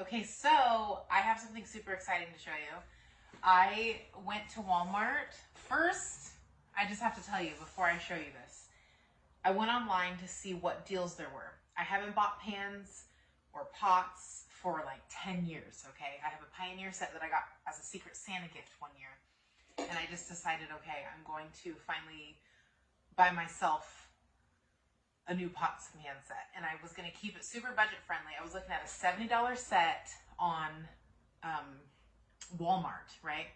Okay, so I have something super exciting to show you. I went to Walmart. First, I just have to tell you before I show you this. I went online to see what deals there were. I haven't bought pans or pots for like 10 years, okay? I have a Pioneer set that I got as a Secret Santa gift one year. And I just decided, okay, I'm going to finally buy myself a new pots and pan set, and I was going to keep it super budget friendly. I was looking at a $70 set on Walmart, right?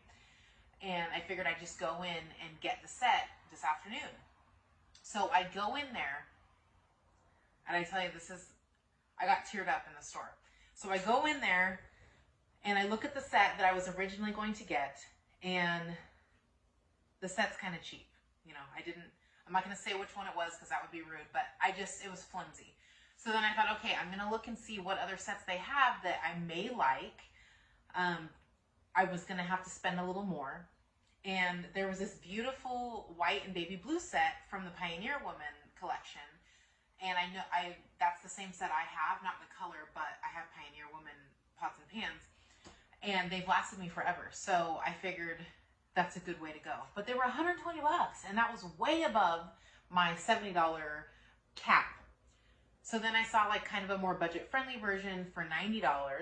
And I figured I'd just go in and get the set this afternoon. So I go in there, and I tell you, I got teared up in the store. So I go in there, and I look at the set that I was originally going to get, and the set's kind of cheap. You know, I'm not going to say which one it was because that would be rude, but it was flimsy. So then I thought, okay, I'm going to look and see what other sets they have that I may like. I was going to have to spend a little more. And there was this beautiful white and baby blue set from the Pioneer Woman collection. And I know that's the same set I have, not the color, but I have Pioneer Woman pots and pans. And they've lasted me forever. So I figured that's a good way to go. But they were $120, and that was way above my $70 cap. So then I saw like kind of a more budget-friendly version for $90,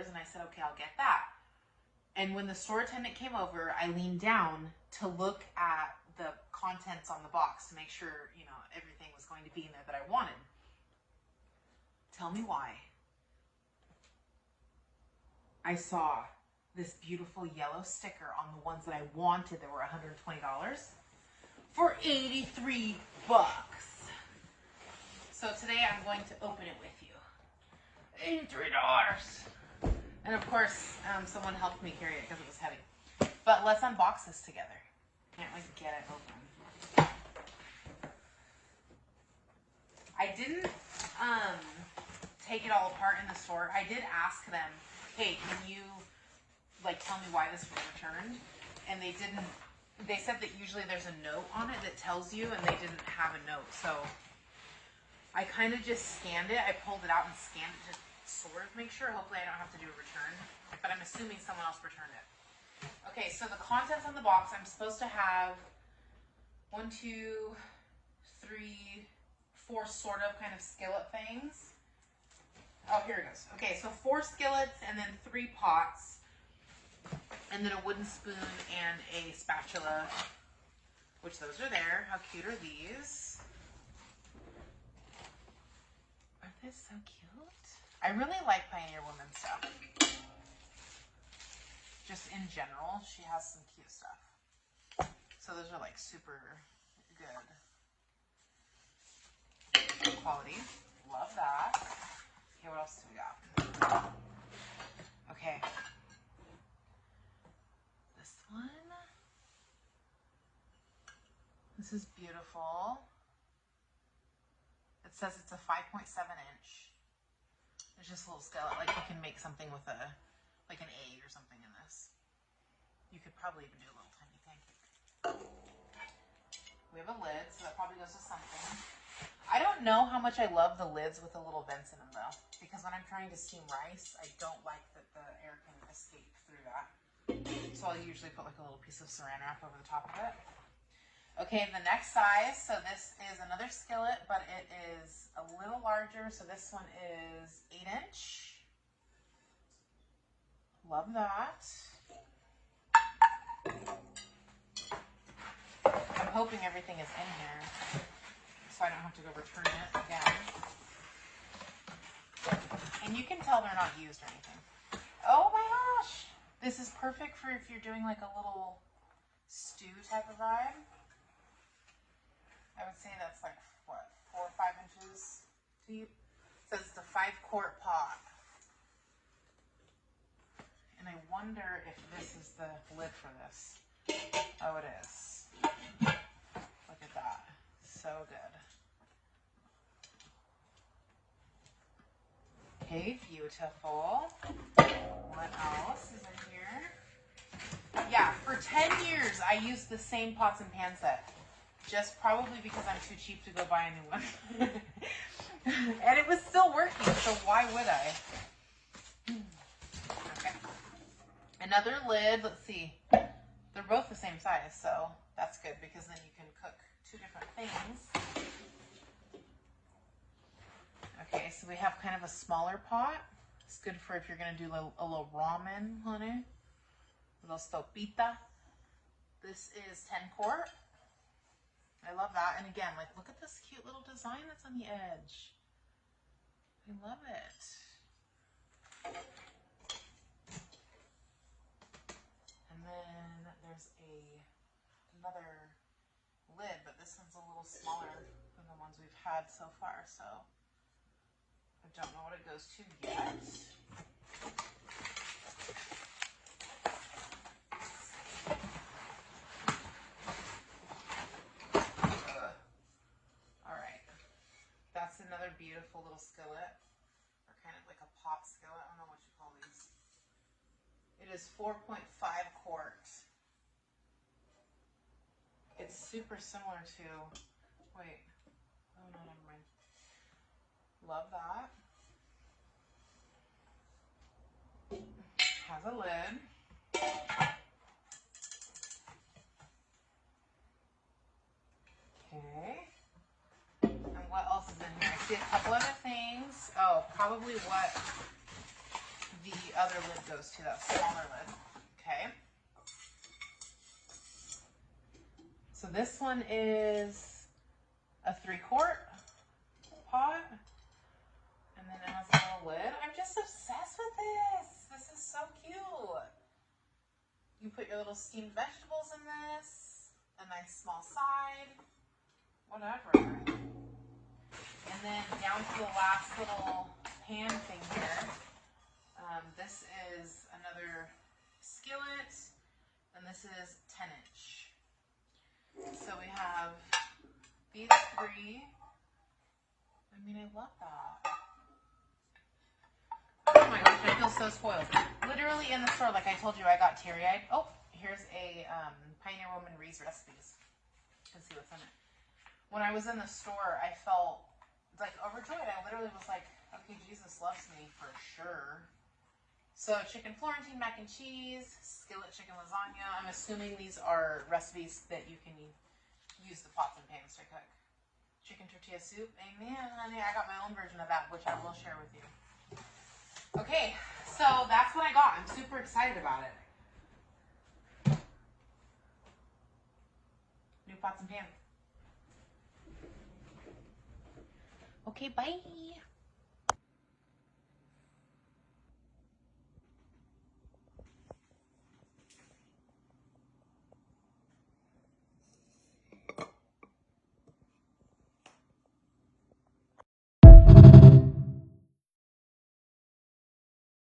and I said, okay, I'll get that. And when the store attendant came over, I leaned down to look at the contents on the box to make sure, you know, everything was going to be in there that I wanted. Tell me why. I saw this beautiful yellow sticker on the ones that I wanted that were $120 for $83. So today I'm going to open it with you. $83. And of course, someone helped me carry it because it was heavy. But let's unbox this together. Can't wait to get it open. I didn't take it all apart in the store. I did ask them, hey, can you like tell me why this was returned? And they didn't. They said that usually there's a note on it that tells you, and they didn't have a note. So I kind of just scanned it. I pulled it out and scanned it to sort of make sure. Hopefully I don't have to do a return, but I'm assuming someone else returned it. Okay, so the contents on the box, I'm supposed to have 1, 2, 3, 4 sort of kind of skillet things. Oh, here it goes. Okay, so 4 skillets and then 3 pots. And then a wooden spoon and a spatula, which those are there. How cute are these? Aren't they so cute? I really like Pioneer Woman stuff. Just in general, she has some cute stuff. So those are like super good quality. Love that. Okay, what else do we got? Okay. One. This is beautiful. It says it's a 5.7 inch. There's just a little skillet, like you can make something with like an egg or something in this. You could probably even do a little tiny pancake. We have a lid, so that probably goes to something. I don't know how much I love the lids with the little vents in them though, because when I'm trying to steam rice, I don't like that the air can escape through that. So I'll usually put like a little piece of saran wrap over the top of it. Okay, the next size, so this is another skillet, but it is a little larger. So this one is 8 inch. Love that. I'm hoping everything is in here so I don't have to go return it again. And you can tell they're not used or anything. Oh my gosh! This is perfect for if you're doing like a little stew type of vibe. I would say that's like, what, 4 or 5 inches deep? It says it's a 5-quart pot. And I wonder if this is the lid for this. Oh, it is. Look at that. So good. Okay, beautiful. What else is in here? Yeah, for 10 years I used the same pots and pan set. Just probably because I'm too cheap to go buy a new one. And it was still working, so why would I? Another lid, let's see. They're both the same size, so that's good because then you can cook two different things. Okay, so we have kind of a smaller pot. It's good for if you're gonna do a little ramen, honey. A little sopita. This is 10 quart. I love that. And again, like, look at this cute little design that's on the edge. I love it. And then there's another lid, but this one's a little smaller than the ones we've had so far, so I don't know what it goes to yet. That's another beautiful little skillet, or kind of like a pot skillet. I don't know what you call these. It is 4.5 quart. It's super similar to, wait, oh no, never mind. Love that. Has a lid. Okay. And what else is in here? I see a couple other things. Oh, probably what the other lid goes to, that smaller lid. Okay. So this one is a 3 quart pot. And then it has a little lid. I'm just obsessed with this. This is so cute. You put your little steamed vegetables in this. A nice small side. Whatever. And then down to the last little pan thing here. This is another skillet, and this is 10-inch. So we have these three. I mean, I love that. Oh my gosh, I feel so spoiled. Literally in the store, like I told you, I got teary-eyed. Oh, here's a Pioneer Woman recipes. You can see what's in it. When I was in the store, I felt like overjoyed. I literally was like, okay, Jesus loves me for sure. So chicken Florentine mac and cheese, skillet chicken lasagna. I'm assuming these are recipes that you can use the pots and pans to cook. Chicken tortilla soup. Amen, honey. I got my own version of that, which I will share with you. Okay, so that's what I got. I'm super excited about it. New pots and pans. Okay, bye.